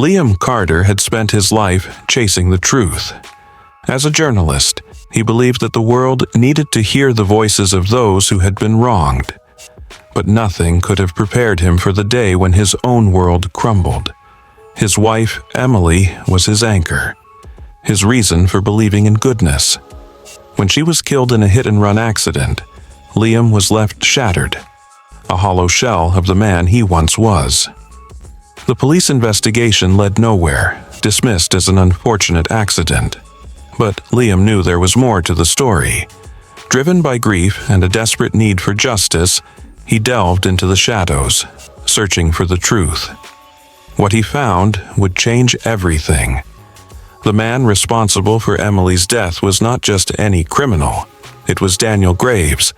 Liam Carter had spent his life chasing the truth. As a journalist, he believed that the world needed to hear the voices of those who had been wronged. But nothing could have prepared him for the day when his own world crumbled. His wife, Emily, was his anchor, his reason for believing in goodness. When she was killed in a hit-and-run accident, Liam was left shattered, a hollow shell of the man he once was. The police investigation led nowhere, dismissed as an unfortunate accident. But Liam knew there was more to the story. Driven by grief and a desperate need for justice, he delved into the shadows, searching for the truth. What he found would change everything. The man responsible for Emily's death was not just any criminal. It was Daniel Graves,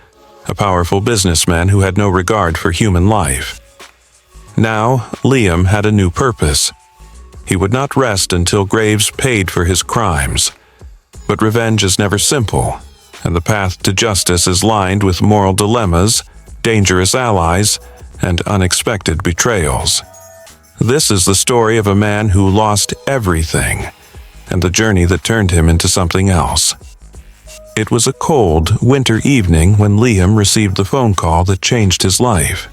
a powerful businessman who had no regard for human life. Now, Liam had a new purpose. He would not rest until Graves paid for his crimes. But revenge is never simple, and the path to justice is lined with moral dilemmas, dangerous allies, and unexpected betrayals. This is the story of a man who lost everything, and the journey that turned him into something else. It was a cold, winter evening when Liam received the phone call that changed his life.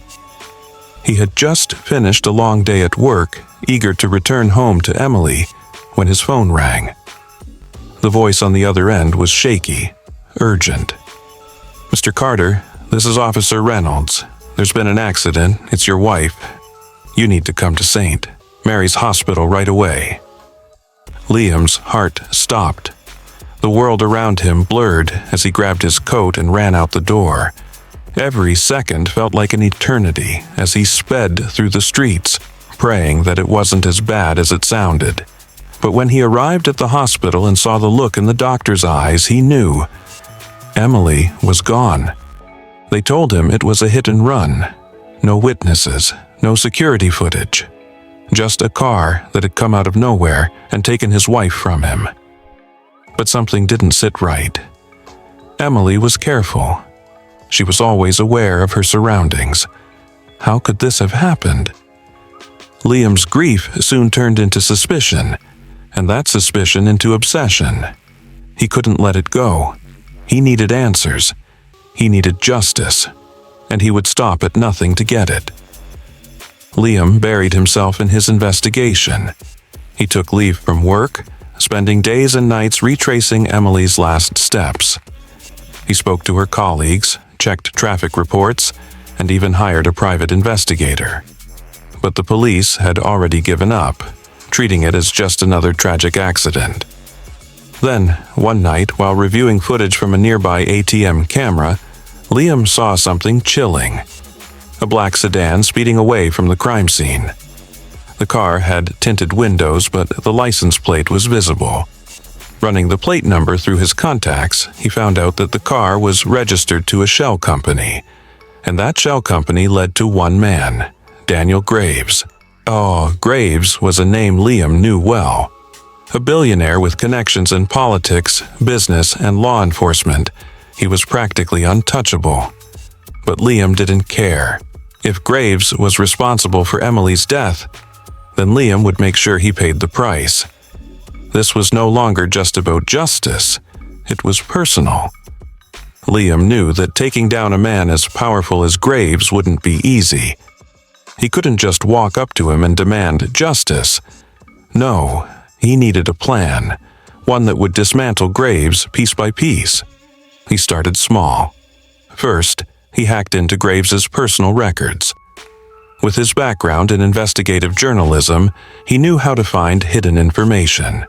He had just finished a long day at work, eager to return home to Emily, when his phone rang. The voice on the other end was shaky, urgent. "Mr. Carter, this is Officer Reynolds. There's been an accident. It's your wife. You need to come to St. Mary's Hospital right away." Liam's heart stopped. The world around him blurred as he grabbed his coat and ran out the door. Every second felt like an eternity as he sped through the streets, praying that it wasn't as bad as it sounded. But when he arrived at the hospital and saw the look in the doctor's eyes, he knew. Emily was gone. They told him it was a hit and run. No witnesses, no security footage. Just a car that had come out of nowhere and taken his wife from him. But something didn't sit right. Emily was careful. She was always aware of her surroundings. How could this have happened? Liam's grief soon turned into suspicion, and that suspicion into obsession. He couldn't let it go. He needed answers. He needed justice, and he would stop at nothing to get it. Liam buried himself in his investigation. He took leave from work, spending days and nights retracing Emily's last steps. He spoke to her colleagues, checked traffic reports, and even hired a private investigator. But the police had already given up, treating it as just another tragic accident. Then, one night, while reviewing footage from a nearby ATM camera, Liam saw something chilling. A black sedan speeding away from the crime scene. The car had tinted windows, but the license plate was visible. Running the plate number through his contacts, he found out that the car was registered to a shell company, and that shell company led to one man, Daniel Graves. Oh, Graves was a name Liam knew well. A billionaire with connections in politics, business, and law enforcement, he was practically untouchable. But Liam didn't care. If Graves was responsible for Emily's death, then Liam would make sure he paid the price. This was no longer just about justice. It was personal. Liam knew that taking down a man as powerful as Graves wouldn't be easy. He couldn't just walk up to him and demand justice. No, he needed a plan, one that would dismantle Graves piece by piece. He started small. First, he hacked into Graves's personal records. With his background in investigative journalism, he knew how to find hidden information.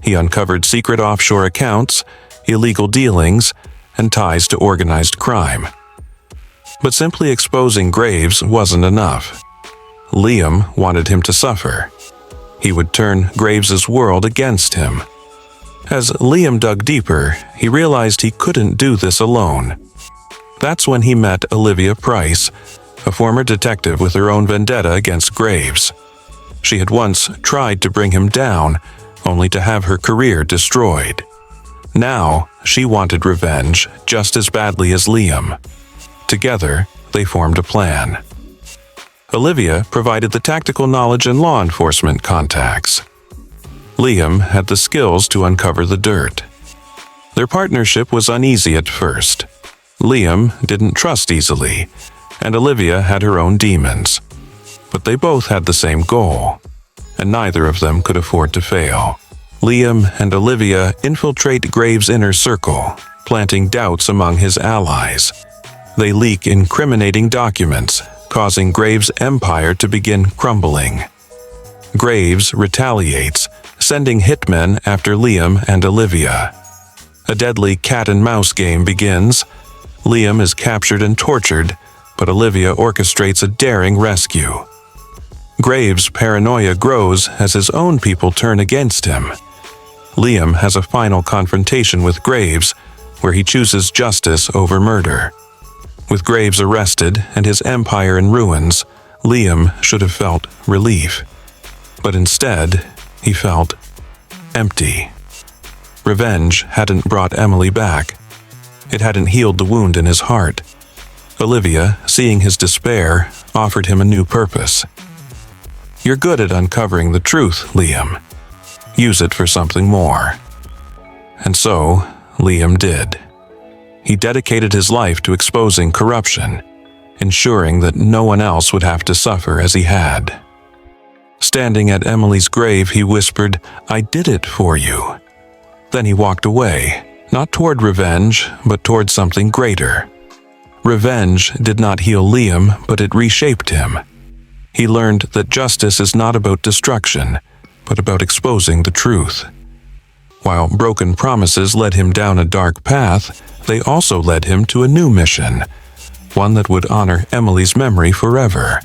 He uncovered secret offshore accounts, illegal dealings, and ties to organized crime. But simply exposing Graves wasn't enough. Liam wanted him to suffer. He would turn Graves's world against him. As Liam dug deeper, he realized he couldn't do this alone. That's when he met Olivia Price, a former detective with her own vendetta against Graves. She had once tried to bring him down, only to have her career destroyed. Now, she wanted revenge just as badly as Liam. Together, they formed a plan. Olivia provided the tactical knowledge and law enforcement contacts. Liam had the skills to uncover the dirt. Their partnership was uneasy at first. Liam didn't trust easily, and Olivia had her own demons. But they both had the same goal, and neither of them could afford to fail. Liam and Olivia infiltrate Graves' inner circle, planting doubts among his allies. They leak incriminating documents, causing Graves' empire to begin crumbling. Graves retaliates, sending hitmen after Liam and Olivia. A deadly cat-and-mouse game begins. Liam is captured and tortured, but Olivia orchestrates a daring rescue. Graves' paranoia grows as his own people turn against him. Liam has a final confrontation with Graves, where he chooses justice over murder. With Graves arrested and his empire in ruins, Liam should have felt relief. But instead, he felt empty. Revenge hadn't brought Emily back. It hadn't healed the wound in his heart. Olivia, seeing his despair, offered him a new purpose. "You're good at uncovering the truth, Liam. Use it for something more." And so, Liam did. He dedicated his life to exposing corruption, ensuring that no one else would have to suffer as he had. Standing at Emily's grave, he whispered, "I did it for you." Then he walked away, not toward revenge, but toward something greater. Revenge did not heal Liam, but it reshaped him. He learned that justice is not about destruction, but about exposing the truth. While broken promises led him down a dark path, they also led him to a new mission, one that would honor Emily's memory forever.